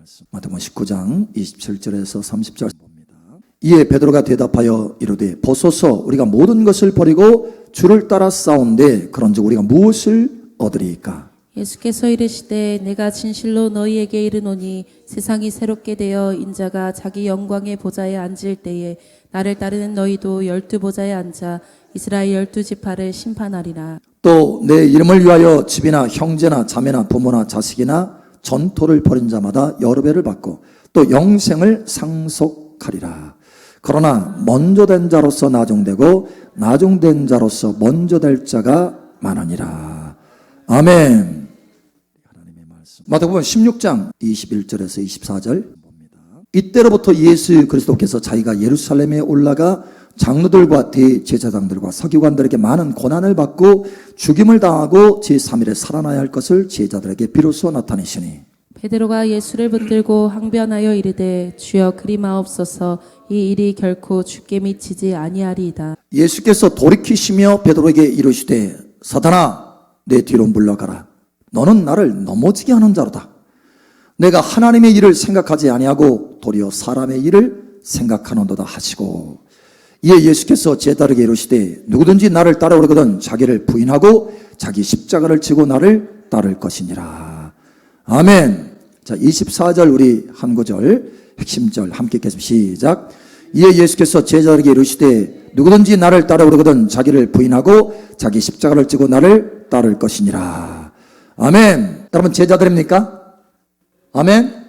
말씀. 마태복음 19장 27절에서 30절 봅니다. 이에 베드로가 대답하여 이르되 보소서 우리가 모든 것을 버리고 주를 따라 싸운데 그런즉 우리가 무엇을 얻으리이까? 예수께서 이르시되 내가 진실로 너희에게 이르노니 세상이 새롭게 되어 인자가 자기 영광의 보좌에 앉을 때에 나를 따르는 너희도 12보좌에 앉아 이스라엘 12지파를 심판하리라. 또 내 이름을 위하여 집이나 형제나 자매나 부모나 자식이나 전토를 벌인 자마다 여러 배를 받고 또 영생을 상속하리라. 그러나 먼저 된 자로서 나중되고 나중된 자로서 먼저 될 자가 많으니라. 아멘. 하나님의 말씀. 마태복음 16장 21절에서 24절 봅니다. 이때로부터 예수 그리스도께서 자기가 예루살렘에 올라가 장로들과 대제사장들과 서기관들에게 많은 고난을 받고 죽임을 당하고 제3일에 살아나야 할 것을 제자들에게 비로소 나타내시니 베드로가 예수를 붙들고 항변하여 이르되 주여 그리마옵소서 이 일이 결코 주께 미치지 아니하리이다. 예수께서 돌이키시며 베드로에게 이르시되 사탄아 내 뒤로 물러가라. 너는 나를 넘어지게 하는 자로다. 내가 하나님의 일을 생각하지 아니하고 도리어 사람의 일을 생각하는도다 하시고 이에 예수께서 제자들에게 이르시되 누구든지 나를 따라오려거든 자기를 부인하고 자기 십자가를 지고 나를 따를 것이니라. 아멘. 자, 24절 우리 한 구절 핵심절 함께 읽겠습니다. 시작. 이에 예수께서 제자들에게 이르시되 누구든지 나를 따라오려거든 자기를 부인하고 자기 십자가를 지고 나를 따를 것이니라. 아멘. 여러분 제자들입니까? 아멘.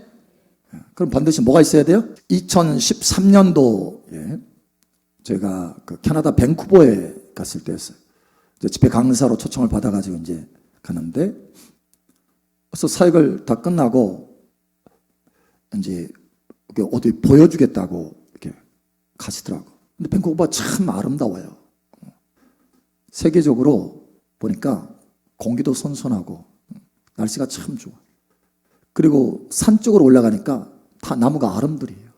그럼 반드시 뭐가 있어야 돼요? 2013년도에 제가 그 캐나다 밴쿠버에 갔을 때였어요. 집회 강사로 초청을 받아가지고 이제 가는데, 그래서 사역을 다 끝나고 이제 어디 보여주겠다고 이렇게 가시더라고. 근데 밴쿠버가 참 아름다워요. 세계적으로 보니까 공기도 선선하고 날씨가 참 좋아. 그리고 산 쪽으로 올라가니까 다 나무가 아름드리에요.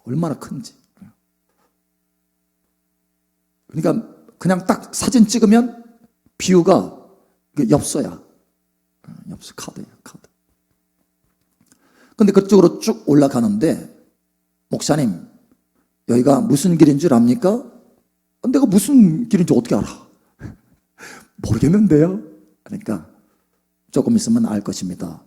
얼마나 큰지. 그러니까 그냥 딱 사진 찍으면 뷰가 엽서야. 엽서 카드야, 카드. 근데 그쪽으로 쭉 올라가는데 목사님 여기가 무슨 길인 줄 압니까? 내가 무슨 길인지 어떻게 알아? 모르겠는데요. 그러니까 조금 있으면 알 것입니다.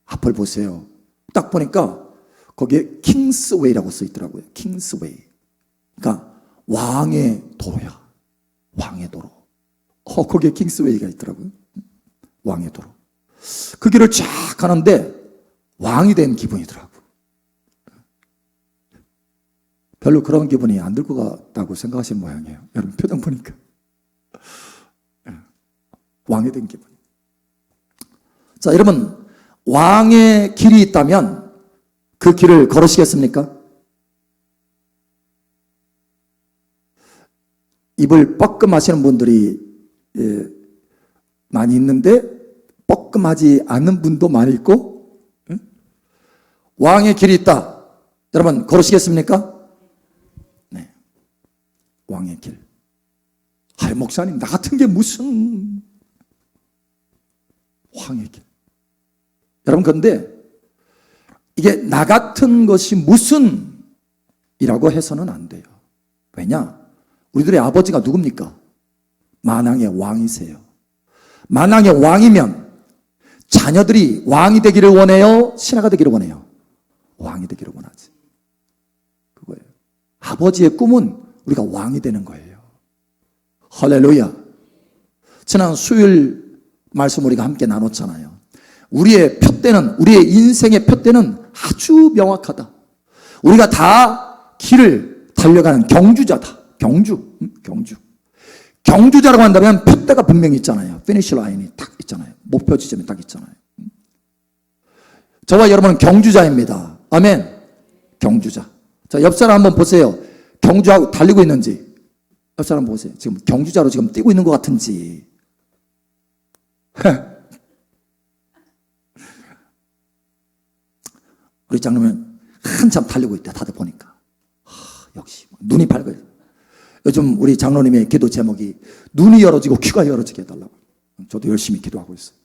앞을 보세요. 딱 보니까 거기에 킹스웨이라고 써 있더라고요. 킹스웨이. 그러니까 왕의 도로야. 왕의 도로. 거기에 킹스웨이가 있더라고요. 왕의 도로. 그 길을 쫙 가는데 왕이 된 기분이더라고. 별로 그런 기분이 안 들 것 같다고 생각하시는 모양이에요. 여러분 표정 보니까. 왕이 된 기분. 자, 여러분 왕의 길이 있다면 그 길을 걸으시겠습니까? 입을 뻐끔하시는 분들이 많이 있는데 뻐끔하지 않는 분도 많이 있고, 왕의 길이 있다. 여러분 걸으시겠습니까? 네, 왕의 길. 아이 목사님 나 같은 게 무슨 왕의 길. 여러분 그런데 이게 나 같은 것이 무슨 이라고 해서는 안 돼요. 왜냐? 우리들의 아버지가 누굽니까? 만왕의 왕이세요. 만왕의 왕이면 자녀들이 왕이 되기를 원해요? 신하가 되기를 원해요? 왕이 되기를 원하지. 그거예요. 아버지의 꿈은 우리가 왕이 되는 거예요. 할렐루야. 지난 수요일 말씀 우리가 함께 나눴잖아요. 우리의 표대는, 우리의 인생의 표대는 아주 명확하다. 우리가 다 길을 달려가는 경주자다. 경주자라고 한다면 표대가 분명히 있잖아요. 피니시 라인이 딱 있잖아요. 목표 지점이 딱 있잖아요. 저와 여러분은 경주자입니다. 아멘. 경주자. 자, 옆 사람 한번 보세요. 경주하고 달리고 있는지. 옆 사람 보세요. 지금 경주자로 지금 뛰고 있는 것 같은지. 우리 장로는 한참 달리고 있다. 다들 보니까. 역시 눈이 밝아요. 요즘 우리 장로님의 기도 제목이 눈이 열어지고 귀가 열어지게 해달라고. 저도 열심히 기도하고 있어요.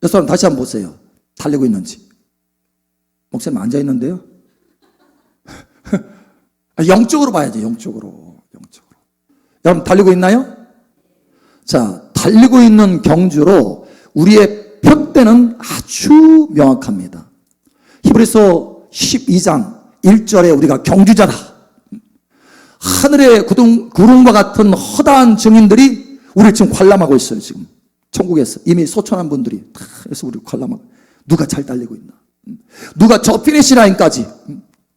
이 사람 다시 한번 보세요. 달리고 있는지. 목사님 앉아 있는데요. 영적으로 봐야죠. 영적으로. 여러분 달리고 있나요? 자, 달리고 있는 경주로 우리의 표대는 아주 명확합니다. 히브리서 12장 1절에 우리가 경주자다. 하늘의 구름과 같은 허다한 증인들이 우리를 지금 관람하고 있어요. 지금 천국에서 이미 소천한 분들이 다 해서 우리를 관람하고, 누가 잘 달리고 있나, 누가 저 피니시 라인까지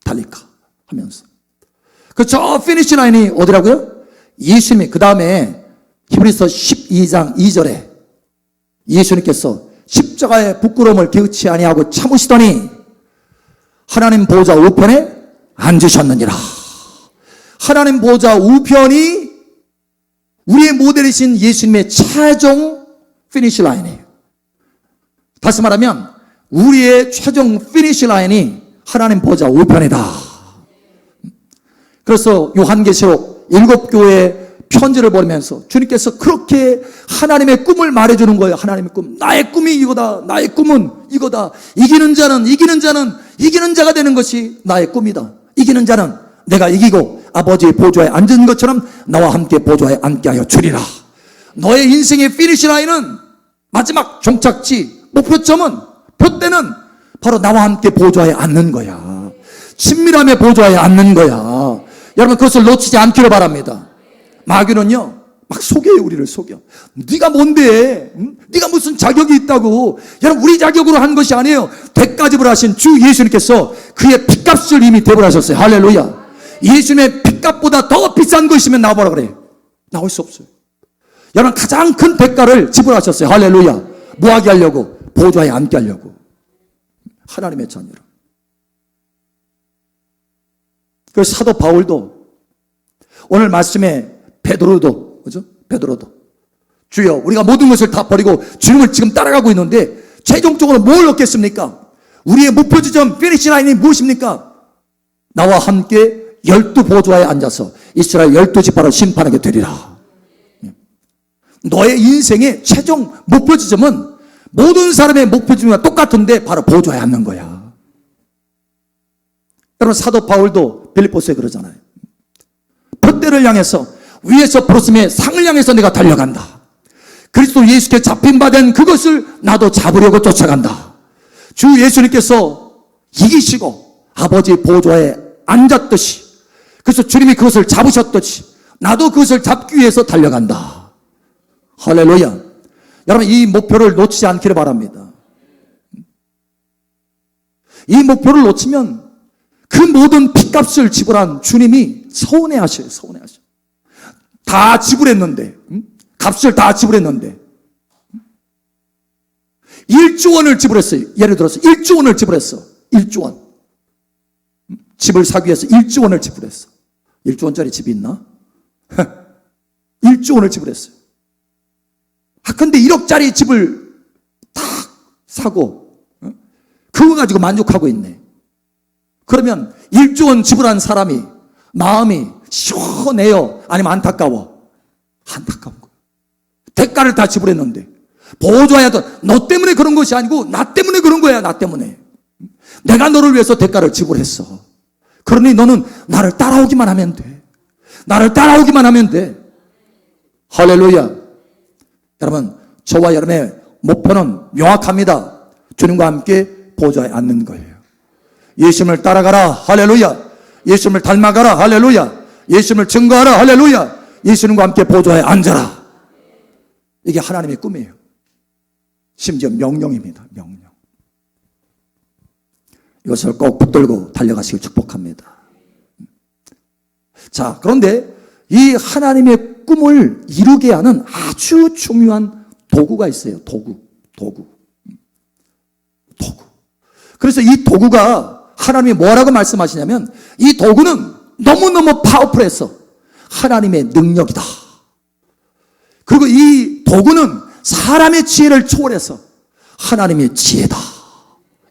달릴까 하면서, 그 저 피니시 라인이 어디라고요? 예수님이 그 다음에 히브리서 12장 2절에 예수님께서 십자가의 부끄러움을 개의치 아니하고 참으시더니 하나님 보좌 우편에 앉으셨느니라. 하나님 보좌 우편이 우리의 모델이신 예수님의 최종 피니시 라인이에요. 다시 말하면 우리의 최종 피니시 라인이 하나님 보좌 우편이다. 그래서 요한계시록 7교회에 편지를 보내면서 주님께서 그렇게 하나님의 꿈을 말해주는 거예요. 하나님의 꿈, 나의 꿈이 이거다, 나의 꿈은 이거다. 이기는 자가 되는 것이 나의 꿈이다. 이기는 자는 내가 이기고 아버지의 보좌에 앉은 것처럼 나와 함께 보좌에 앉게 하여 주리라. 너의 인생의 피니시 라인은, 마지막 종착지, 목표점은, 표대는 바로 나와 함께 보좌에 앉는 거야. 친밀함의 보좌에 앉는 거야. 여러분 그것을 놓치지 않기를 바랍니다. 마귀는요 막 속여요. 우리를 속여. 네가 뭔데? 응? 네가 무슨 자격이 있다고. 여러분 우리 자격으로 한 것이 아니에요. 대가 지불하신 주 예수님께서 그의 핏값을 이미 대불하셨어요. 할렐루야. 예수님의 핏값보다 더 비싼 것이면 나와보라 그래. 나올 수 없어요. 여러분 가장 큰 대가를 지불하셨어요. 할렐루야. 뭐 하게 하려고? 보좌에 앉게 하려고. 하나님의 자녀로. 그 사도 바울도 오늘 말씀에 베드로도, 그죠? 베드로도 주여 우리가 모든 것을 다 버리고 주님을 지금 따라가고 있는데 최종적으로 뭘 얻겠습니까? 우리의 목표 지점 피니시 라인이 무엇입니까? 나와 함께 12보좌에 앉아서 이스라엘 12지파를 심판하게 되리라. 너의 인생의 최종 목표 지점은 모든 사람의 목표 지점과 똑같은데 바로 보좌에 앉는 거야. 여러분 사도 바울도 빌립보서에 그러잖아요. 표대를 향해서, 위에서 부르심의 상을 향해서 내가 달려간다. 그리스도 예수께 잡힌 바 된 그것을 나도 잡으려고 쫓아간다. 주 예수님께서 이기시고 아버지의 보좌에 앉았듯이, 그래서 주님이 그것을 잡으셨듯이 나도 그것을 잡기 위해서 달려간다. 할렐루야. 여러분 이 목표를 놓치지 않기를 바랍니다. 이 목표를 놓치면 그 모든 핏값을 지불한 주님이 서운해하셔요. 다 지불했는데, 값을 다 지불했는데 1조 원을 지불했어요. 예를 들어서 1조 원을 지불했어. 1조 원. 집을 사기 위해서 1조 원을 지불했어. 1조 원짜리 집이 있나? 1조 원을 지불했어요. 근데 1억짜리 집을 딱 사고 그거 가지고 만족하고 있네. 그러면 1조 원 지불한 사람이 마음이 시원해요? 아니면 안타까워? 안타까운 거예요. 대가를 다 지불했는데 보호줘야 돼. 너 때문에 그런 것이 아니고 나 때문에 그런 거야. 나 때문에. 내가 너를 위해서 대가를 지불했어. 그러니 너는 나를 따라오기만 하면 돼. 나를 따라오기만 하면 돼. 할렐루야. 여러분 저와 여러분의 목표는 명확합니다. 주님과 함께 보좌에 앉는 거예요. 예수님을 따라가라. 할렐루야. 예수님을 닮아가라. 할렐루야. 예수님을 증거하라. 할렐루야. 예수님과 함께 보좌에 앉아라. 이게 하나님의 꿈이에요. 심지어 명령입니다. 명령. 이것을 꼭 붙들고 달려가시길 축복합니다. 자, 그런데 이 하나님의 꿈을 이루게 하는 아주 중요한 도구가 있어요. 도구. 그래서 이 도구가 하나님이 뭐라고 말씀하시냐면 이 도구는 너무너무 파워풀해서 하나님의 능력이다. 그리고 이 도구는 사람의 지혜를 초월해서 하나님의 지혜다.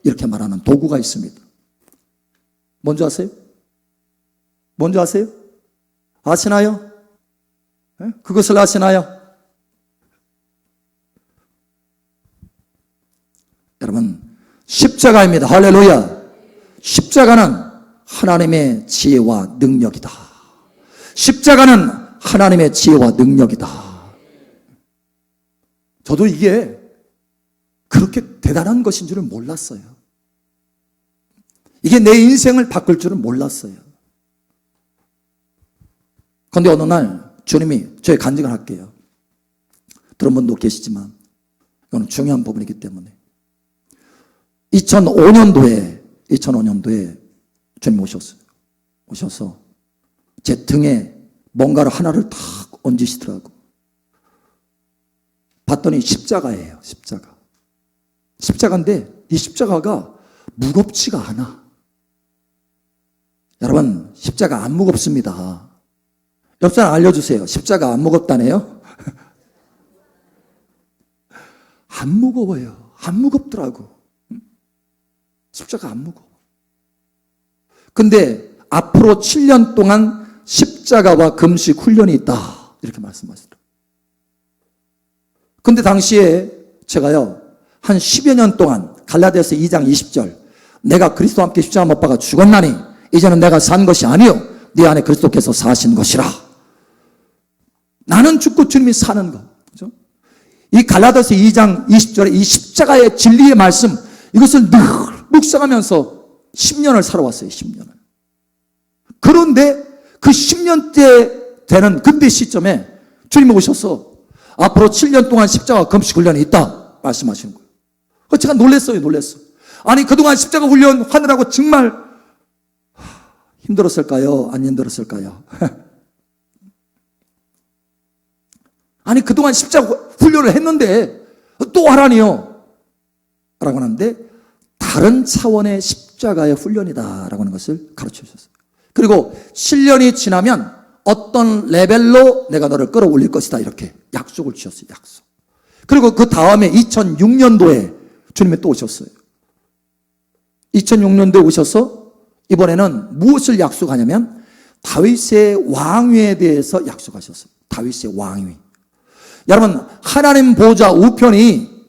이렇게 말하는 도구가 있습니다. 뭔지 아세요? 뭔지 아세요? 아시나요? 그것을 아시나요? 십자가입니다. 할렐루야. 십자가는 하나님의 지혜와 능력이다. 십자가는 하나님의 지혜와 능력이다. 저도 이게 그렇게 대단한 것인 줄은 몰랐어요. 이게 내 인생을 바꿀 줄은 몰랐어요. 그런데 어느 날 주님이 저의 간증을 할게요. 들은 분도 계시지만 이건 중요한 부분이기 때문에 2005년도에 주님 오셔서 제 등에 뭔가를 하나를 탁 얹으시더라고. 봤더니 십자가예요. 십자가인데 이 십자가가 무겁지가 않아. 여러분, 십자가 안 무겁습니다. 옆 사람 알려주세요. 십자가 안 무겁다네요? 안 무거워요. 안 무겁더라고. 십자가 안 무거워. 근데 앞으로 7년 동안 십자가와 금식 훈련이 있다. 이렇게 말씀하시더라고요. 근데 당시에 제가요, 한 10여 년 동안 갈라디아서 2장 20절 내가 그리스도와 함께 십자가 못 박아 죽었나니 이제는 내가 산 것이 아니요 네 안에 그리스도께서 사신 것이라. 나는 죽고 주님이 사는 것. 그죠? 이 갈라디아서 2장 20절에 이 십자가의 진리의 말씀, 이것을 늘 묵상하면서 10년을 살아왔어요. 10년을. 그런데 그 10년째 되는 그때 시점에 주님이 오셔서 앞으로 7년 동안 십자가 금식 훈련이 있다 말씀하시는 거예요. 제가 놀랐어요. 아니 그동안 십자가 훈련 하느라고 정말 힘들었을까요? 안 힘들었을까요? 아니 그동안 십자가 훈련을 했는데 또 하라니요? 라고 하는데 다른 차원의 십자가의 훈련이다 라고 하는 것을 가르쳐 주셨어요. 그리고 7년이 지나면 어떤 레벨로 내가 너를 끌어올릴 것이다 이렇게 약속을 주셨어요. 약속. 그리고 그 다음에 2006년도에 주님이 또 오셨어요. 2006년도에 오셔서 이번에는 무엇을 약속하냐면 다윗의 왕위에 대해서 약속하셨어요. 다윗의 왕위. 여러분, 하나님 보좌 우편이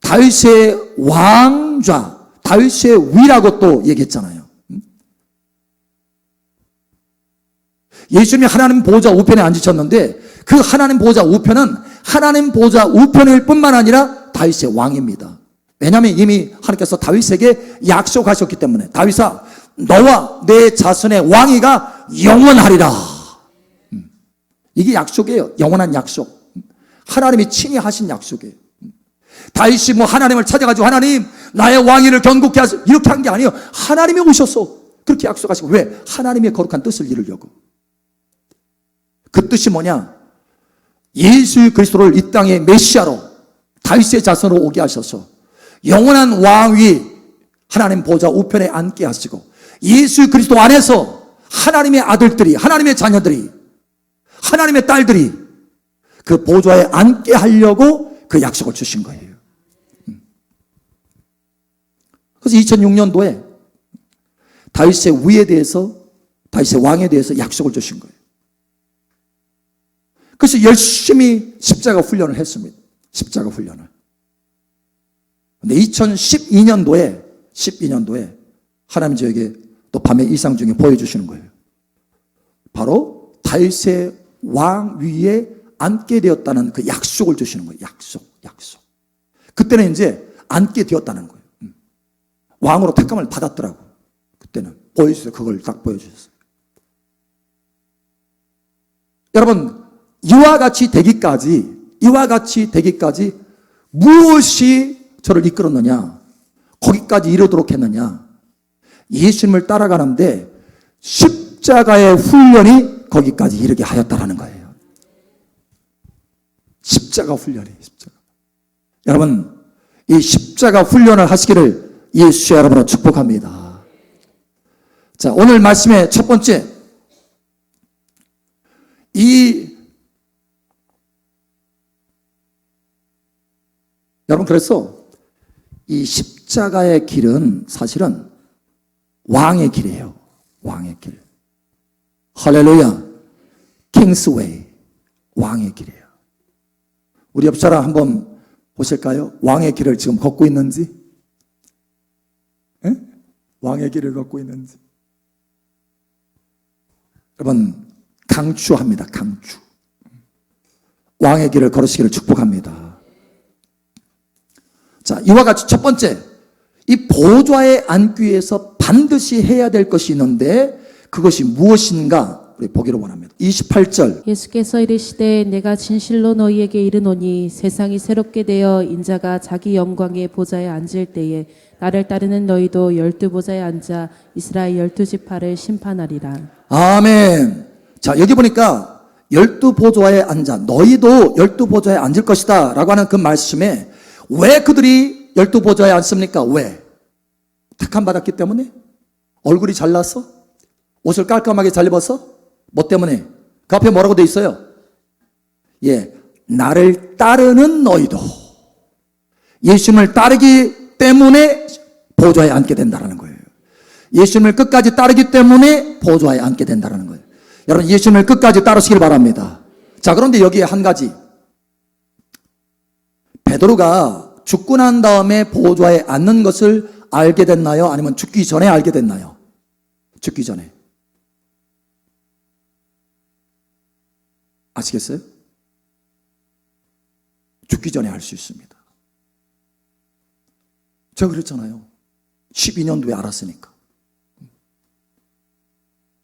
다윗의 왕좌, 다윗의 위라고 또 얘기했잖아요. 예수님이 하나님 보좌 우편에 앉으셨는데 그 하나님 보좌 우편은 하나님 보좌 우편일 뿐만 아니라 다윗의 왕입니다. 왜냐하면 이미 하나님께서 다윗에게 약속하셨기 때문에 다윗아 너와 내 자손의 왕위가 영원하리라. 이게 약속이에요. 영원한 약속. 하나님이 친히 하신 약속이에요. 다윗이 뭐 하나님을 찾아가지고 하나님 나의 왕위를 견고케 하소서 이렇게 한 게 아니에요. 하나님이 오셔서 그렇게 약속하시고 왜? 하나님의 거룩한 뜻을 이루려고. 그 뜻이 뭐냐? 예수 그리스도를 이 땅의 메시아로 다윗의 자손으로 오게 하셔서 영원한 왕위 하나님 보좌 우편에 앉게 하시고 예수 그리스도 안에서 하나님의 아들들이 하나님의 자녀들이 하나님의 딸들이 그 보좌에 앉게 하려고 그 약속을 주신 거예요. 그래서 2006년도에 다윗의 위에 대해서 다윗의 왕에 대해서 약속을 주신 거예요. 그래서 열심히 십자가 훈련을 했습니다. 십자가 훈련을. 근데 2012년도에 하나님 저에게 또 밤의 이상 중에 보여주시는 거예요. 바로 다윗의 왕 위에 앉게 되었다는 그 약속을 주시는 거예요. 약속. 그때는 이제 앉게 되었다는 거예요. 왕으로 택감을 받았더라고. 그때는 보여주세요. 그걸 딱 보여주셨어요. 여러분, 이와 같이 되기까지 무엇이 저를 이끌었느냐? 거기까지 이르도록 했느냐? 예수님을 따라가는데 십자가의 훈련이 거기까지 이르게 하였다라는 거예요. 십자가 훈련이. 여러분, 이 십자가 훈련을 하시기를 예수 여러분으로 축복합니다. 자, 오늘 말씀의 첫 번째, 여러분, 그래서 이 십자가의 길은 사실은 왕의 길이에요. 왕의 길. 할렐루야. 킹스웨이. 왕의 길이에요. 우리 옆 사람 한번 보실까요? 왕의 길을 지금 걷고 있는지? 왕의 길을 걷고 있는지. 여러분, 강추합니다. 강추. 왕의 길을 걸으시기를 축복합니다. 자, 이와 같이 첫 번째, 이 보좌에 앉기 위해서 반드시 해야 될 것이 있는데 그것이 무엇인가 우리 보기를 원합니다. 28절. 예수께서 이르시되 내가 진실로 너희에게 이르노니 세상이 새롭게 되어 인자가 자기 영광의 보좌에 앉을 때에 나를 따르는 너희도 12보좌에 앉아 이스라엘 12지파를 심판하리라. 아멘. 자, 여기 보니까 12보좌에 앉아 너희도 12보좌에 앉을 것이다 라고 하는 그 말씀에 왜 그들이 12보좌에 앉습니까? 왜? 택함 받았기 때문에? 얼굴이 잘나서? 옷을 깔끔하게 잘 입어서? 뭐 때문에? 그 앞에 뭐라고 돼 있어요? 예, 나를 따르는 너희도 예수님을 따르기 때문에 보좌에 앉게 된다는 거예요. 예수님을 끝까지 따르기 때문에 보좌에 앉게 된다는 거예요. 여러분, 예수님을 끝까지 따르시길 바랍니다. 자, 그런데 여기에 한 가지. 베드로가 죽고 난 다음에 보좌에 앉는 것을 알게 됐나요? 아니면 죽기 전에 알게 됐나요? 죽기 전에. 아시겠어요? 죽기 전에 알 수 있습니다. 제가 그랬잖아요. 12년도에 알았으니까.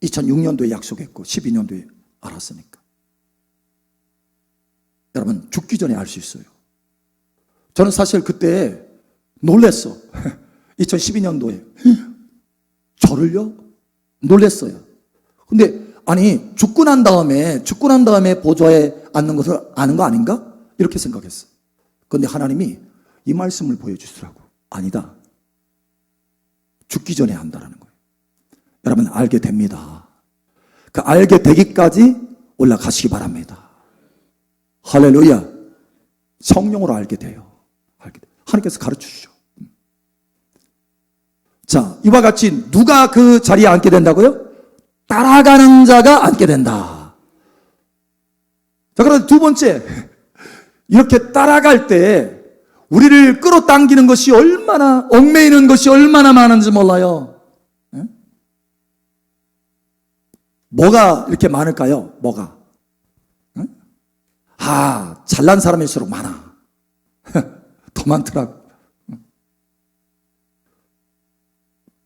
2006년도에 약속했고 12년도에 알았으니까. 여러분, 죽기 전에 알 수 있어요. 저는 사실 그때 놀랬어. 2012년도에. 저를요? 놀랬어요. 근데 아니, 죽고 난 다음에 보좌에 앉는 것을 아는 거 아닌가? 이렇게 생각했어. 그런데 하나님이 이 말씀을 보여주시더라고. 아니다. 죽기 전에 한다라는 거예요. 여러분, 알게 됩니다. 그 알게 되기까지 올라가시기 바랍니다. 할렐루야. 성령으로 알게 돼요. 하나님께서 가르쳐 주죠. 자, 이와 같이 누가 그 자리에 앉게 된다고요? 따라가는 자가 앉게 된다. 자, 그럼 두 번째, 이렇게 따라갈 때 우리를 끌어당기는 것이 얼마나, 얽매이는 것이 얼마나 많은지 몰라요. 예? 뭐가 이렇게 많을까요? 뭐가? 예? 아, 잘난 사람일수록 많아. 더 많더라고.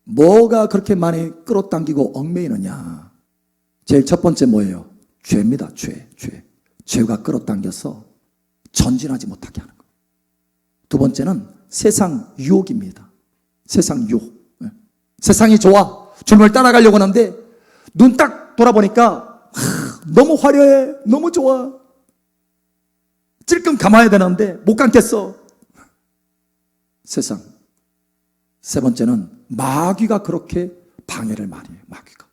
뭐가 그렇게 많이 끌어당기고 얽매이느냐? 제일 첫 번째 뭐예요? 죄입니다. 죄. 죄가 끌어당겨서 전진하지 못하게 하는 거예요. 두 번째는 세상 유혹입니다. 세상 유혹. 세상이 좋아. 주님을 따라가려고 하는데 눈 딱 돌아보니까 너무 화려해. 너무 좋아. 찔끔 감아야 되는데 못 감겠어. 세상. 세 번째는 마귀가 그렇게 방해를 많이 해요. 마귀가.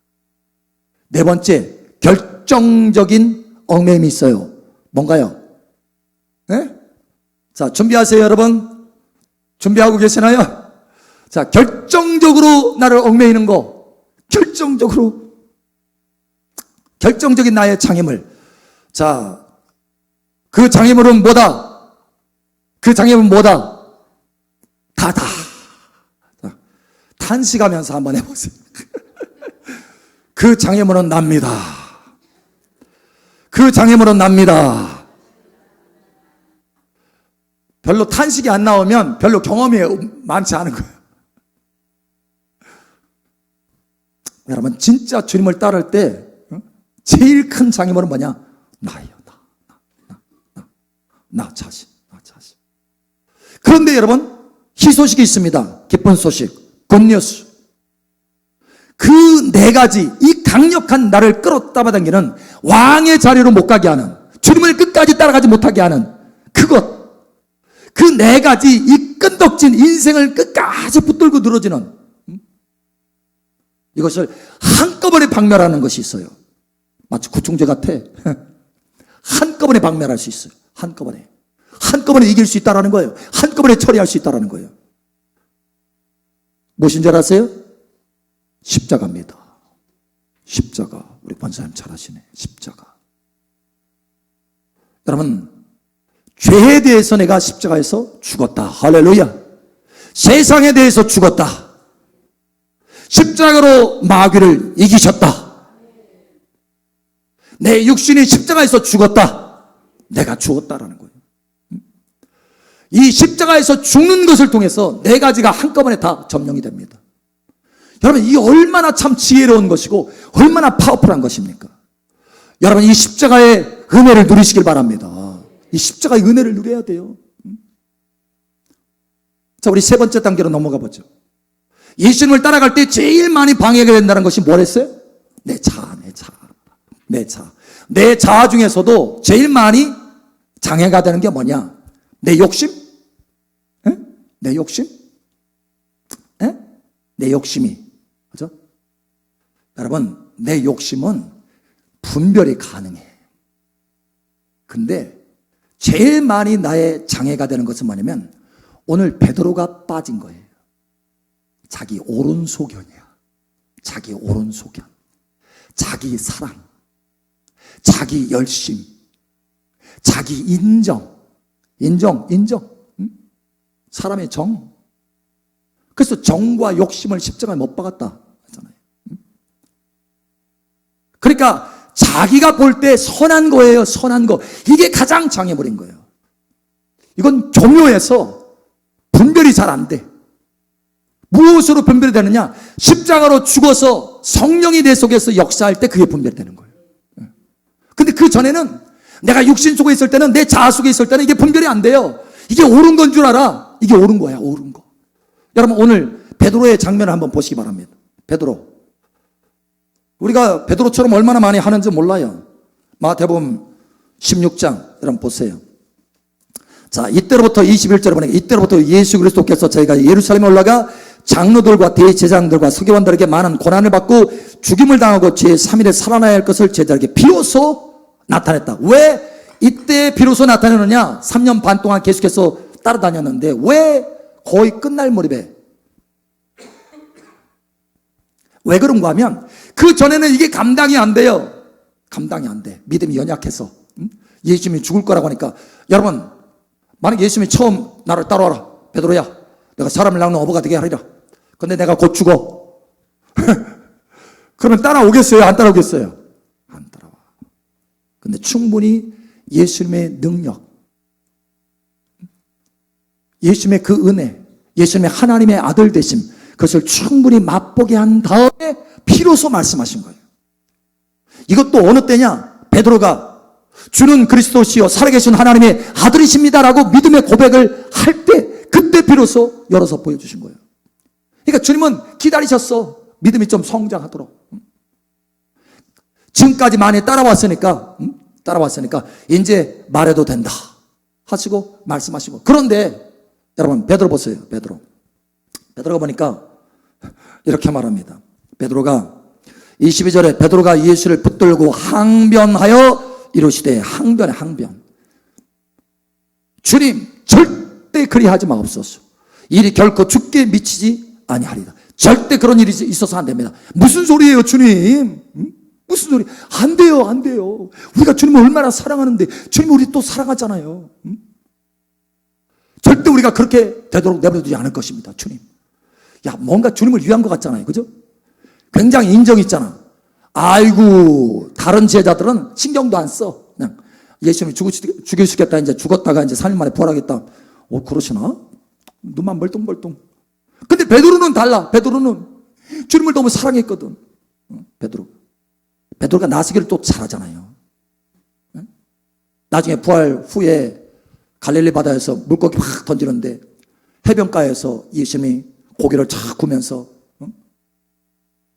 네 번째, 결정적인 얽매임이 있어요. 뭔가요? 네? 자, 준비하세요, 여러분. 준비하고 계시나요? 자, 결정적으로 나를 얽매이는 거. 결정적인 나의 장애물. 자, 그 장애물은 뭐다? 그 장애물은 뭐다? 다다. 자, 탄식하면서 한번 해보세요. 그 장애물은 납니다. 그 장애물은 납니다. 별로 탄식이 안 나오면 별로 경험이 많지 않은 거예요. 여러분, 진짜 주님을 따를 때 제일 큰 장애물은 뭐냐? 나예요. 나 자신. 그런데 여러분, 희소식이 있습니다. 기쁜 소식, 굿뉴스. 그 네 가지, 이 강력한 나를 끌어당기는 왕의 자리로 못 가게 하는, 주님을 끝까지 따라가지 못하게 하는 그것, 그 네 가지, 이 끈덕진 인생을 끝까지 붙들고 늘어지는 이것을 한꺼번에 박멸하는 것이 있어요. 마치 구충제 같아. 한꺼번에 박멸할 수 있어요. 한꺼번에 이길 수 있다는 거예요. 한꺼번에 처리할 수 있다는 거예요. 무엇인 줄 아세요? 십자가입니다. 십자가. 우리 권사님 잘 아시네. 십자가. 여러분, 죄에 대해서 내가 십자가에서 죽었다. 할렐루야. 세상에 대해서 죽었다. 십자가로 마귀를 이기셨다. 내 육신이 십자가에서 죽었다. 내가 죽었다라는 거예요. 이 십자가에서 죽는 것을 통해서 네 가지가 한꺼번에 다 점령이 됩니다. 여러분, 이 얼마나 참 지혜로운 것이고 얼마나 파워풀한 것입니까? 여러분, 이 십자가의 은혜를 누리시길 바랍니다. 이 십자가의 은혜를 누려야 돼요. 자, 우리 세 번째 단계로 넘어가 보죠. 예수님을 따라갈 때 제일 많이 방해가 된다는 것이 뭐랬어요? 내 자. 내 자아 중에서도 제일 많이 장애가 되는 게 뭐냐? 내 욕심? 에? 내 욕심? 에? 내 욕심이. 그죠? 여러분, 내 욕심은 분별이 가능해. 근데 제일 많이 나의 장애가 되는 것은 뭐냐면 오늘 베드로가 빠진 거예요. 자기 오른소견이야. 자기 오른소견. 자기 사랑. 자기 열심. 자기 인정. 인정. 응? 사람의 정. 그래서 정과 욕심을 십자가에 못 박았다 하잖아요. 응? 그러니까 자기가 볼 때 선한 거예요. 선한 거. 이게 가장 장애물인 거예요. 이건 교묘해서 분별이 잘 안 돼. 무엇으로 분별이 되느냐? 십자가로 죽어서 성령이 내 속에서 역사할 때 그게 분별이 되는 거예요. 근데 그 전에는 내가 육신 속에 있을 때는, 내 자아 속에 있을 때는 이게 분별이 안 돼요. 이게 옳은 건 줄 알아. 이게 옳은 거야, 옳은 거. 여러분, 오늘 베드로의 장면을 한번 보시기 바랍니다. 베드로. 우리가 베드로처럼 얼마나 많이 하는지 몰라요. 마태복음 16장 여러분 보세요. 자, 이때로부터 21절에 보니까 이때로부터 예수 그리스도께서 저희가 예루살렘에 올라가 장로들과 대제사장들과 서기관들에게 많은 고난을 받고 죽임을 당하고 제3일에 살아나야 할 것을 제자에게 비로소 나타냈다. 왜 이때 비로소 나타내느냐? 3년 반 동안 계속해서 따라다녔는데 왜 거의 끝날 무렵에, 왜 그런가 하면 그 전에는 이게 감당이 안 돼요. 감당이 안 돼. 믿음이 연약해서. 예수님이 죽을 거라고 하니까, 여러분, 만약 예수님이 처음 나를 따라와라. 베드로야, 내가 사람을 낳는 어부가 되게 하리라. 근데 내가 곧 죽어. 그러면 따라오겠어요? 안 따라오겠어요? 안 따라와. 근데 충분히 예수님의 능력, 예수님의 그 은혜, 예수님의 하나님의 아들 되심, 그것을 충분히 맛보게 한 다음에 비로소 말씀하신 거예요. 이것도 어느 때냐? 베드로가 주는 그리스도시요 살아계신 하나님의 아들이십니다라고 믿음의 고백을 할 때, 그때 비로소 열어서 보여주신 거예요. 그러니까 주님은 기다리셨어. 믿음이 좀 성장하도록. 지금까지 많이 따라왔으니까 이제 말해도 된다 하시고 말씀하시고. 그런데 여러분, 베드로 보세요. 베드로가 보니까 이렇게 말합니다. 베드로가 22절에 베드로가 예수를 붙들고 항변하여 이르시되, 항변. 주님, 절대 그리하지 마옵소서. 일이 결코 죽게 미치지 아니하리다. 절대 그런 일이 있어서 안 됩니다. 무슨 소리예요, 주님? 무슨 소리? 안 돼요. 우리가 주님을 얼마나 사랑하는데 주님 우리 또 사랑하잖아요. 절대 우리가 그렇게 되도록 내버려두지 않을 것입니다, 주님. 야, 뭔가 주님을 위한 것 같잖아요, 그죠? 굉장히 인정이 있잖아. 아이고, 다른 제자들은 신경도 안 써. 그냥 예수님이 죽이시겠다, 이제 죽었다가 이제 3일 만에 부활하겠다. 그러시나? 눈만 벌똥벌똥. 근데 베드로는 달라. 베드로는 주님을 너무 사랑했거든. 베드로가 나서기를 또 잘하잖아요. 나중에 부활 후에 갈릴리 바다에서 물고기 확 던지는데 해변가에서 예수님이 고기를 착 구면서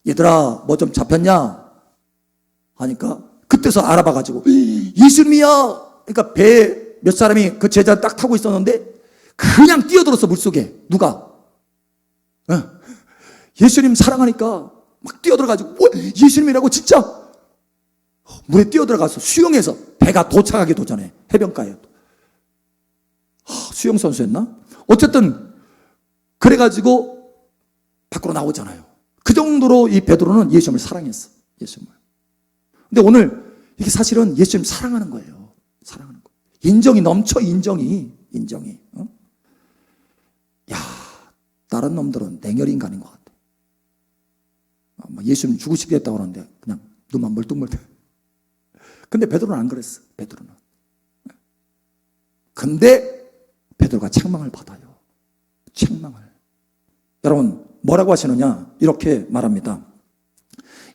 얘들아 뭐 좀 잡혔냐 하니까 그때서 알아봐가지고 예수님이야. 그러니까 배에 몇 사람이 그 제자 딱 타고 있었는데 그냥 뛰어들었어, 물속에. 누가? 예수님 사랑하니까 막 뛰어들어가지고 예수님이라고 진짜 물에 뛰어들어가서 수영해서 배가 도착하기도 전에 해변가에. 수영선수였나? 어쨌든 그래가지고 밖으로 나오잖아요. 그 정도로 이 베드로는 예수님을 사랑했어. 예수님을. 근데 오늘 이게 사실은 예수님 사랑하는 거예요. 사랑하는 거. 인정이 넘쳐, 인정이. 야, 다른 놈들은 냉혈 인간인 것 같아. 예수님 죽으시겠다고 그러는데 그냥 눈만 멀뚱멀뚱. 근데 베드로는 안 그랬어. 베드로는. 근데 베드로가 책망을 받아요. 책망을. 여러분 뭐라고 하시느냐? 이렇게 말합니다.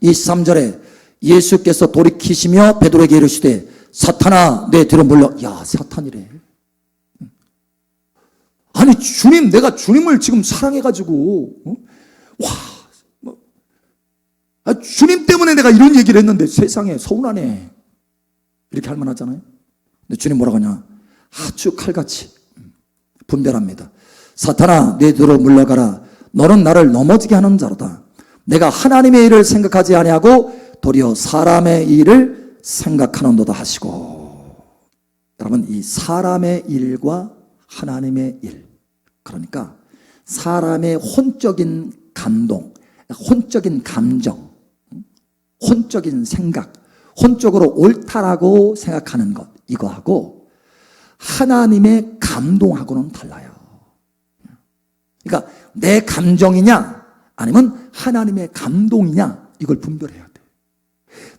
23절에 예수께서 돌이키시며 베드로에게 이르시되 사탄아 내 뒤로 물러. 야, 사탄이래. 아니 주님, 내가 주님을 지금 사랑해가지고 주님 때문에 내가 이런 얘기를 했는데 세상에 서운하네, 이렇게 할 만하잖아요. 근데 주님 뭐라고 하냐? 아주 칼같이 분별합니다. 사탄아 내 뒤로 물러가라. 너는 나를 넘어지게 하는 자로다. 내가 하나님의 일을 생각하지 아니하고 도리어 사람의 일을 생각하는도다 하시고. 여러분 이 사람의 일과 하나님의 일, 그러니까 사람의 혼적인 감동, 혼적인 감정, 혼적인 생각, 혼적으로 옳다라고 생각하는 것, 이거하고 하나님의 감동하고는 달라요. 그러니까 내 감정이냐 아니면 하나님의 감동이냐, 이걸 분별해야 돼.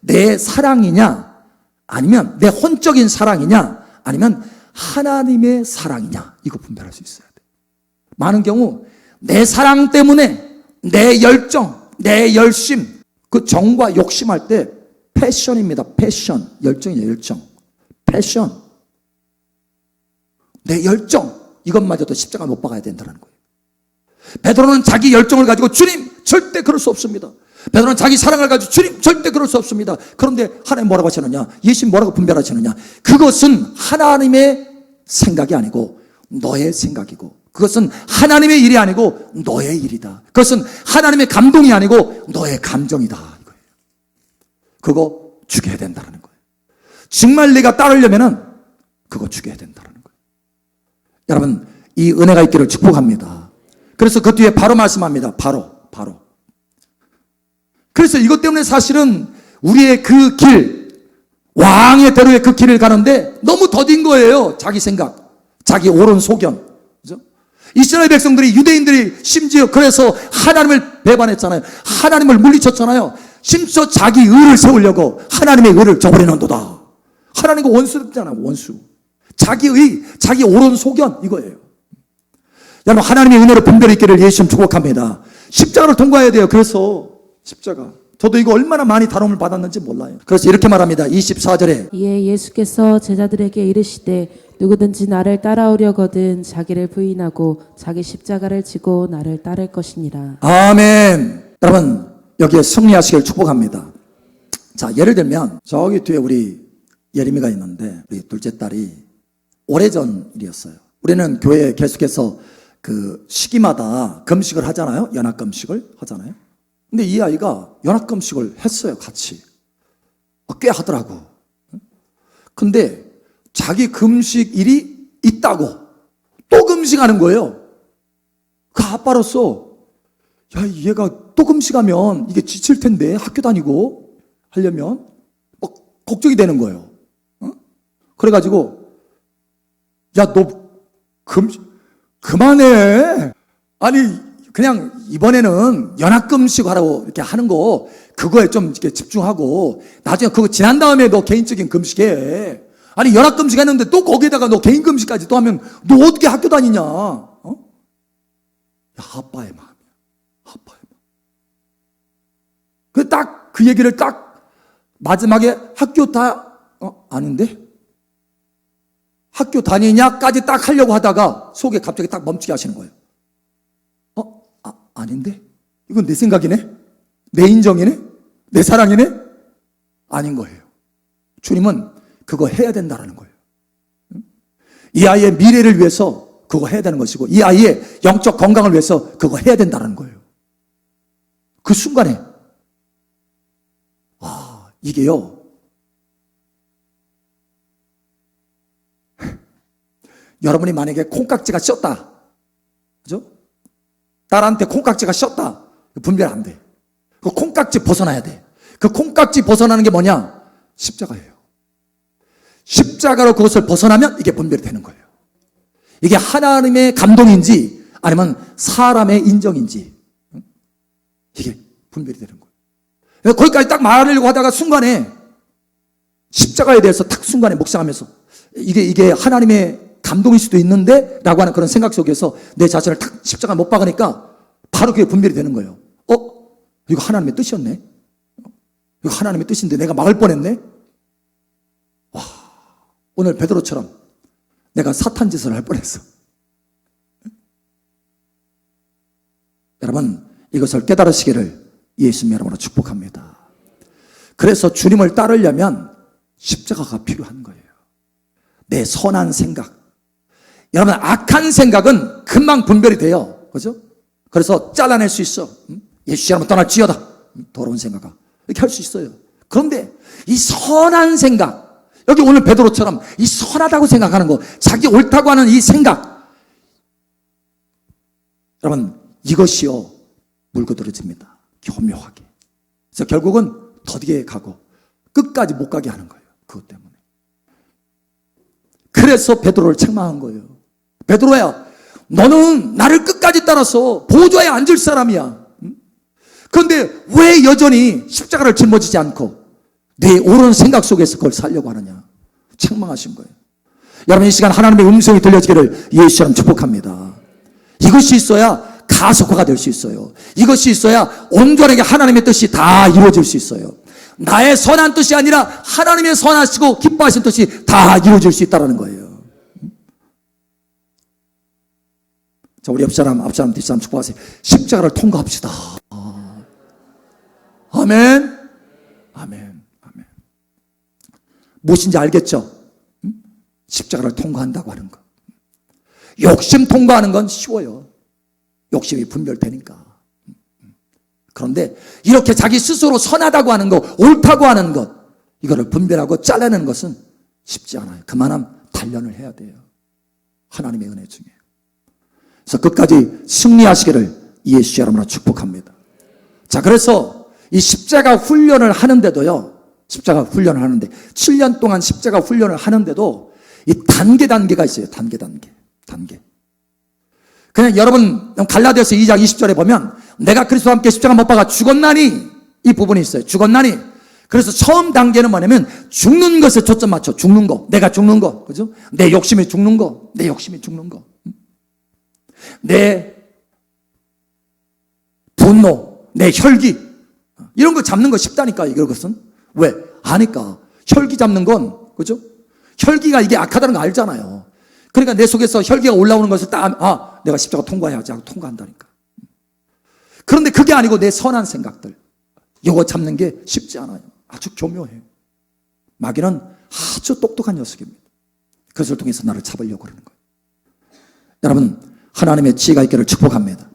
내 사랑이냐 아니면 내 혼적인 사랑이냐 아니면 하나님의 사랑이냐, 이거 분별할 수 있어야 돼. 많은 경우 내 사랑 때문에 내 열정, 내 열심, 그 정과 욕심할 때 패션입니다. 패션, 열정이에요. 열정, 패션. 내 열정, 이것마저도 십자가 못 박아야 된다는 거예요. 베드로는 자기 열정을 가지고 주님 절대 그럴 수 없습니다. 베드로는 자기 사랑을 가지고 주님 절대 그럴 수 없습니다. 그런데 하나님 뭐라고 하시느냐? 예수님 뭐라고 분별하시느냐? 그것은 하나님의 생각이 아니고 너의 생각이고, 그것은 하나님의 일이 아니고 너의 일이다. 그것은 하나님의 감동이 아니고 너의 감정이다, 이거예요. 그거 죽여야 된다는 거예요. 정말 내가 따르려면은 그거 죽여야 된다는 거예요. 여러분 이 은혜가 있기를 축복합니다. 그래서 그 뒤에 바로 말씀합니다. 바로. 그래서 이것 때문에 사실은 우리의 그 길, 왕의 대로의 그 길을 가는데 너무 더딘 거예요. 자기 생각, 자기 옳은 소견. 그죠? 이스라엘 백성들이, 유대인들이 심지어 그래서 하나님을 배반했잖아요. 하나님을 물리쳤잖아요. 심지어 자기 의를 세우려고 하나님의 의를 저버리는도다. 하나님과 원수잖아요. 원수. 자기 의, 자기 옳은 소견, 이거예요. 여러분 하나님의 은혜로 분별이 있기를 예수님 축복합니다. 십자가를 통과해야 돼요. 그래서 십자가, 저도 이거 얼마나 많이 다름을 받았는지 몰라요. 그래서 이렇게 말합니다. 24절에 이에 예수께서 제자들에게 이르시되 누구든지 나를 따라오려거든 자기를 부인하고 자기 십자가를 지고 나를 따를 것이니라. 아멘. 여러분 여기에 승리하시길 축복합니다. 자, 예를 들면 저기 뒤에 우리 예림이가 있는데 우리 둘째 딸이 오래전 일이었어요. 우리는 교회에 계속해서 그 시기마다 금식을 하잖아요. 연합금식을 하잖아요. 근데 이 아이가 연합금식을 했어요. 같이. 꽤 하더라고. 근데 자기 금식일이 있다고 또 금식하는 거예요. 그 아빠로서 야, 얘가 또 금식하면 이게 지칠 텐데 학교 다니고 하려면 막 걱정이 되는 거예요. 그래가지고 야, 너 그만해. 아니 그냥 이번에는 연합금식 하라고 이렇게 하는 거, 그거에 좀 이렇게 집중하고 나중에 그거 지난 다음에 너 개인적인 금식해. 아니 연합금식 했는데 또 거기에다가 너 개인금식까지 또 하면 너 어떻게 학교 다니냐? 야, 아빠의 마음이야. 아빠의 마음. 딱 그 얘기를 딱 마지막에 학교 아닌데? 학교 다니냐까지 딱 하려고 하다가 속에 갑자기 딱 멈추게 하시는 거예요. 아닌데? 이건 내 생각이네? 내 인정이네? 내 사랑이네? 아닌 거예요. 주님은 그거 해야 된다는 거예요. 이 아이의 미래를 위해서 그거 해야 되는 것이고, 이 아이의 영적 건강을 위해서 그거 해야 된다는 거예요. 그 순간에 이게요, 여러분이 만약에 콩깍지가 씌었다, 그죠? 딸한테 콩깍지가 씌었다, 분별 안 돼. 그 콩깍지 벗어나야 돼. 그 콩깍지 벗어나는 게 뭐냐? 십자가예요. 십자가로 그것을 벗어나면 이게 분별이 되는 거예요. 이게 하나님의 감동인지 아니면 사람의 인정인지, 이게 분별이 되는 거예요. 거기까지 딱 말하려고 하다가 순간에 십자가에 대해서 딱 순간에 묵상하면서 이게 하나님의 감동일 수도 있는데 라고 하는 그런 생각 속에서 내 자신을 딱 십자가 못 박으니까 바로 그게 분별이 되는 거예요. 이거 하나님의 뜻이었네. 이거 하나님의 뜻인데 내가 막을 뻔했네. 와, 오늘 베드로처럼 내가 사탄 짓을 할 뻔했어. 여러분, 이것을 깨달으시기를 예수님 이름으로 축복합니다. 그래서 주님을 따르려면 십자가가 필요한 거예요. 내 선한 생각. 여러분, 악한 생각은 금방 분별이 돼요. 그죠? 그래서 잘라낼 수 있어. 예수 이름으로 떠날지어다. 더러운 생각아. 이렇게 할 수 있어요. 그런데 이 선한 생각, 여기 오늘 베드로처럼 이 선하다고 생각하는 거, 자기 옳다고 하는 이 생각, 여러분, 이것이요 물거들어집니다. 교묘하게. 그래서 결국은 더디게 가고 끝까지 못 가게 하는 거예요. 그것 때문에. 그래서 베드로를 책망한 거예요. 베드로야, 너는 나를 끝까지 따라서 보좌에 앉을 사람이야. 그런데 왜 여전히 십자가를 짊어지지 않고 내 옳은 생각 속에서 그걸 살려고 하느냐. 책망하신 거예요. 여러분, 이 시간 하나님의 음성이 들려지기를 예수처럼 축복합니다. 이것이 있어야 가속화가 될 수 있어요. 이것이 있어야 온전하게 하나님의 뜻이 다 이루어질 수 있어요. 나의 선한 뜻이 아니라 하나님의 선하시고 기뻐하신 뜻이 다 이루어질 수 있다는 거예요. 자, 우리 옆사람, 앞사람, 뒷사람 축복하세요. 십자가를 통과합시다. 아멘. 아멘. 아멘. 무엇인지 알겠죠? 십자가를 통과한다고 하는 거. 욕심 통과하는 건 쉬워요. 욕심이 분별되니까. 그런데 이렇게 자기 스스로 선하다고 하는 것, 옳다고 하는 것, 이거를 분별하고 잘라내는 것은 쉽지 않아요. 그만한 단련을 해야 돼요. 하나님의 은혜 중에. 그래서 끝까지 승리하시기를 예수 이름으로 축복합니다. 자, 그래서 이 십자가 훈련을 하는데도요, 십자가 훈련을 하는데 7년 동안 십자가 훈련을 하는데도 이 단계가 있어요. 단계. 그냥 여러분 갈라디아서 2장 20절에 보면 내가 그리스도와 함께 십자가 못 박아 죽었나니, 이 부분이 있어요. 죽었나니. 그래서 처음 단계는 뭐냐면 죽는 것에 초점 맞춰. 죽는 거. 내가 죽는 거. 그죠? 내 욕심이 죽는 거. 내 분노, 내 혈기, 이런 거 잡는 거 쉽다니까. 이것은 왜? 아니까. 혈기 잡는 건, 그죠? 혈기가 이게 악하다는 거 알잖아요. 그러니까 내 속에서 혈기가 올라오는 것을 딱, 내가 십자가 통과해야지 하고 통과한다니까. 그런데 그게 아니고 내 선한 생각들, 이거 잡는 게 쉽지 않아요. 아주 교묘해요. 마귀는 아주 똑똑한 녀석입니다. 그것을 통해서 나를 잡으려고 그러는 거예요. 여러분, 하나님의 지혜가 있기를 축복합니다.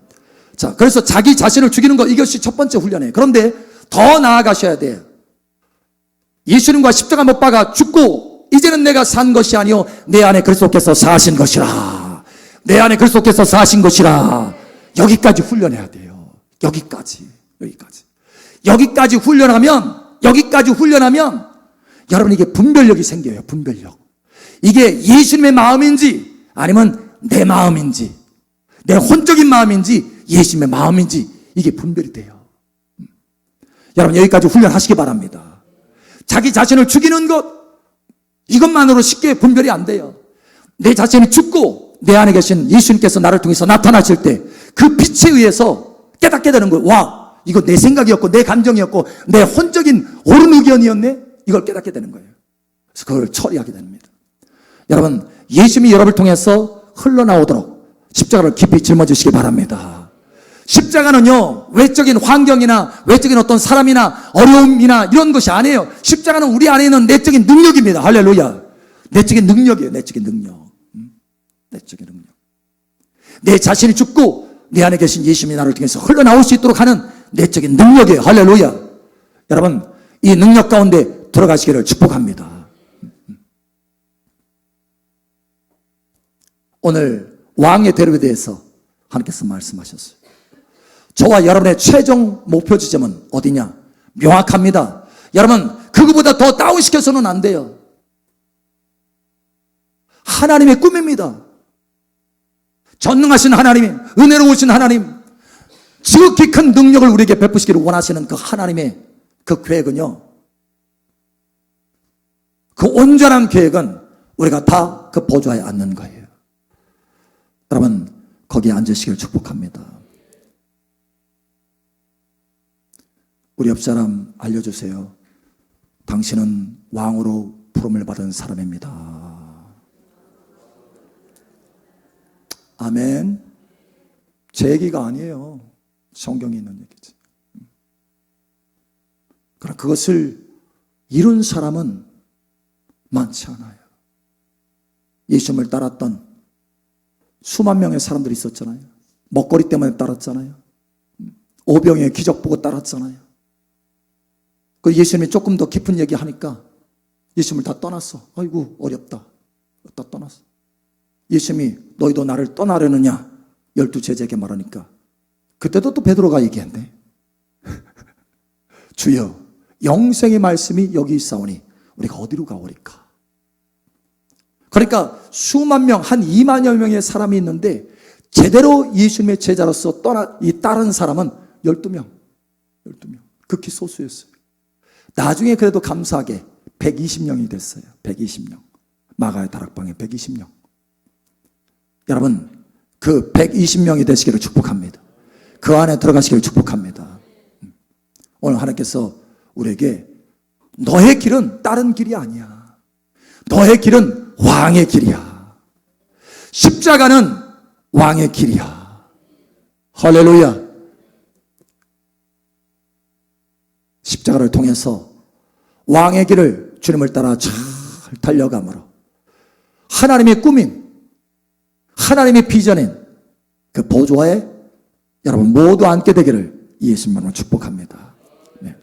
자, 그래서 자기 자신을 죽이는 것, 이것이 첫 번째 훈련이에요. 그런데 더 나아가셔야 돼요. 예수님과 십자가 못 박아 죽고 이제는 내가 산 것이 아니요 내 안에 그리스도께서 사신 것이라. 내 안에 그리스도께서 사신 것이라. 여기까지 훈련해야 돼요. 여기까지 훈련하면 여러분, 이게 분별력이 생겨요. 분별력. 이게 예수님의 마음인지 아니면 내 마음인지, 내 혼적인 마음인지 예수님의 마음인지, 이게 분별이 돼요. 여러분, 여기까지 훈련하시기 바랍니다. 자기 자신을 죽이는 것, 이것만으로 쉽게 분별이 안 돼요. 내 자신이 죽고 내 안에 계신 예수님께서 나를 통해서 나타나실 때 그 빛에 의해서 깨닫게 되는 거예요. 와, 이거 내 생각이었고 내 감정이었고 내 혼적인 옳은 의견이었네. 이걸 깨닫게 되는 거예요. 그래서 그걸 처리하게 됩니다. 여러분, 예수님이 여러분을 통해서 흘러나오도록 십자가를 깊이 짊어지시기 바랍니다. 십자가는요, 외적인 환경이나 외적인 어떤 사람이나 어려움이나 이런 것이 아니에요. 십자가는 우리 안에 있는 내적인 능력입니다. 할렐루야. 내적인 능력이에요. 내적인 능력. 내 자신이 죽고 내 안에 계신 예수님이 나를 통해서 흘러나올 수 있도록 하는 내적인 능력이에요. 할렐루야. 여러분, 이 능력 가운데 들어가시기를 축복합니다. 오늘 왕의 대접에 대해서 하나님께서 말씀하셨어요. 저와 여러분의 최종 목표 지점은 어디냐? 명확합니다. 여러분, 그거보다 더 다운시켜서는 안 돼요. 하나님의 꿈입니다. 전능하신 하나님, 은혜로우신 하나님, 지극히 큰 능력을 우리에게 베푸시기를 원하시는 그 하나님의 그 계획은요, 그 온전한 계획은 우리가 다 그 보좌에 앉는 거예요. 여러분, 거기에 앉으시길 축복합니다. 우리 옆 사람 알려주세요. 당신은 왕으로 부름을 받은 사람입니다. 아멘. 제 얘기가 아니에요. 성경에 있는 얘기지. 그러나 그것을 이룬 사람은 많지 않아요. 예수님을 따랐던 수만 명의 사람들이 있었잖아요. 먹거리 때문에 따랐잖아요. 오병이의 기적 보고 따랐잖아요. 그 예수님이 조금 더 깊은 얘기 하니까 예수님을 다 떠났어. 아이고 어렵다. 다 떠났어. 예수님이 너희도 나를 떠나려느냐 12 제자에게 말하니까 그때도 또 베드로가 얘기했네. 주여 영생의 말씀이 여기 있사오니 우리가 어디로 가오리까. 그러니까 수만 명, 한 2만여 명의 사람이 있는데 제대로 예수님의 제자로서 따른 사람은 12명. 12명. 극히 소수였어요. 나중에 그래도 감사하게 120명이 됐어요. 120명. 마가의 다락방에 120명. 여러분, 그 120명이 되시기를 축복합니다. 그 안에 들어가시기를 축복합니다. 오늘 하나님께서 우리에게 너의 길은 다른 길이 아니야. 너의 길은 왕의 길이야. 십자가는 왕의 길이야. 할렐루야. 십자가를 통해서 왕의 길을 주님을 따라 잘 달려감으로 하나님의 꿈인, 하나님의 비전인 그 보좌에 여러분 모두 앉게 되기를 예수님으로 축복합니다. 네.